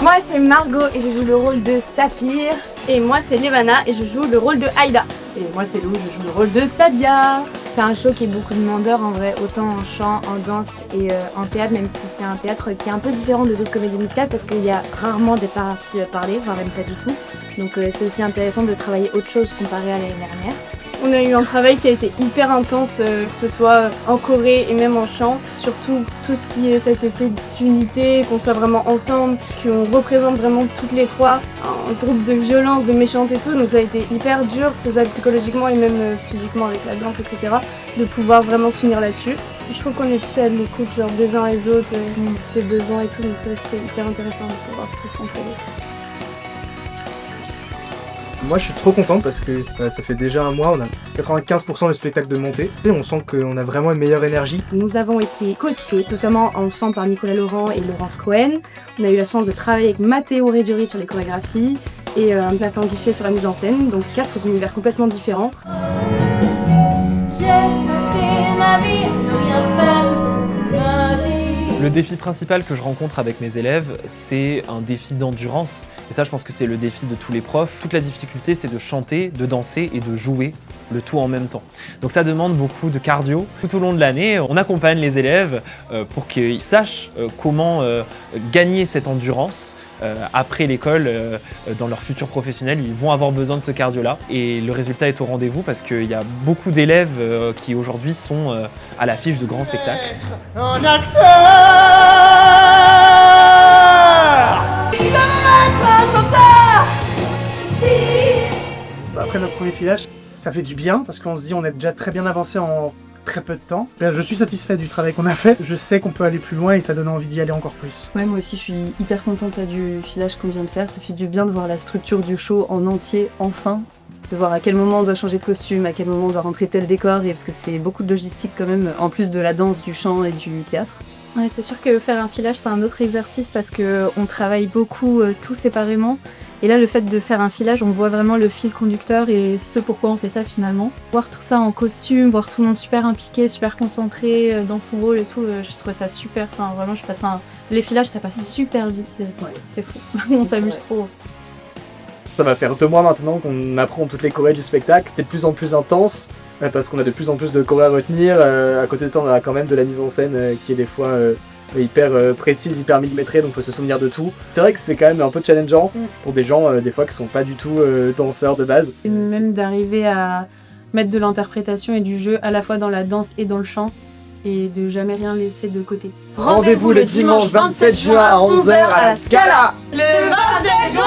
Moi c'est Margot et je joue le rôle de Saphir. Et moi c'est Levana et je joue le rôle de Aïda. Et moi c'est Lou, je joue le rôle de Sadia. C'est un show qui est beaucoup demandeur en vrai, autant en chant, en danse et en théâtre, même si c'est un théâtre qui est un peu différent de d'autres comédies musicales parce qu'il y a rarement des parties parlées, voire même pas du tout. Donc c'est aussi intéressant de travailler autre chose comparé à l'année dernière. On a eu un travail qui a été hyper intense, que ce soit en choré et même en chant. Surtout tout ce qui est cet effet d'unité, qu'on soit vraiment ensemble, qu'on représente vraiment toutes les trois un groupe de violence, de méchante et tout. Donc ça a été hyper dur, que ce soit psychologiquement et même physiquement avec la danse, etc. De pouvoir vraiment s'unir là-dessus. Je trouve qu'on est tous à l'écoute genre des uns les autres, des besoins et tout. Donc ça c'est hyper intéressant de pouvoir tous s'entraider. Moi je suis trop content parce que ça fait déjà un mois, on a 95% de spectacle de montée et on sent qu'on a vraiment une meilleure énergie. Nous avons été coachés, notamment en chant par Nicolas Laurent et Laurence Cohen. On a eu la chance de travailler avec Matteo Reggiori sur les chorégraphies et Nathan Guichet sur la mise en scène, donc 4 univers complètement différents. Le défi principal que je rencontre avec mes élèves, c'est un défi d'endurance. Et ça, je pense que c'est le défi de tous les profs. Toute la difficulté, c'est de chanter, de danser et de jouer le tout en même temps. Donc ça demande beaucoup de cardio. Tout au long de l'année, on accompagne les élèves pour qu'ils sachent comment gagner cette endurance. Après l'école, dans leur futur professionnel, ils vont avoir besoin de ce cardio-là. Et le résultat est au rendez-vous parce qu'il y a beaucoup d'élèves qui aujourd'hui sont à l'affiche de grands spectacles. Un acteur, je vais être un chanteur. Après notre premier filage, ça fait du bien parce qu'on se dit on est déjà très bien avancé en très peu de temps. Je suis satisfait du travail qu'on a fait. Je sais qu'on peut aller plus loin et ça donne envie d'y aller encore plus. Ouais, moi aussi je suis hyper contente du filage qu'on vient de faire. Ça fait du bien de voir la structure du show en entier, enfin. De voir à quel moment on doit changer de costume, à quel moment on doit rentrer tel décor, et parce que c'est beaucoup de logistique quand même, en plus de la danse, du chant et du théâtre. Ouais, c'est sûr que faire un filage c'est un autre exercice parce qu'on travaille beaucoup tout séparément. Et là, le fait de faire un filage, on voit vraiment le fil conducteur et ce pourquoi on fait ça finalement. Voir tout ça en costume, voir tout le monde super impliqué, super concentré dans son rôle et tout, je trouve ça super. Enfin, vraiment, je passe les filages, ça passe super vite, c'est fou. On s'amuse trop. Ça va faire 2 mois maintenant qu'on apprend toutes les chorés du spectacle. C'est de plus en plus intense parce qu'on a de plus en plus de chorés à retenir. À côté de ça, on a quand même de la mise en scène qui est des fois hyper précise, hyper millimétrée, donc faut se souvenir de tout. C'est vrai que c'est quand même un peu challengeant pour des gens des fois qui sont pas du tout danseurs de base. Et même d'arriver à mettre de l'interprétation et du jeu à la fois dans la danse et dans le chant et de jamais rien laisser de côté. Rendez-vous le dimanche 27 juin à 11h à la Scala. Le 27 juin.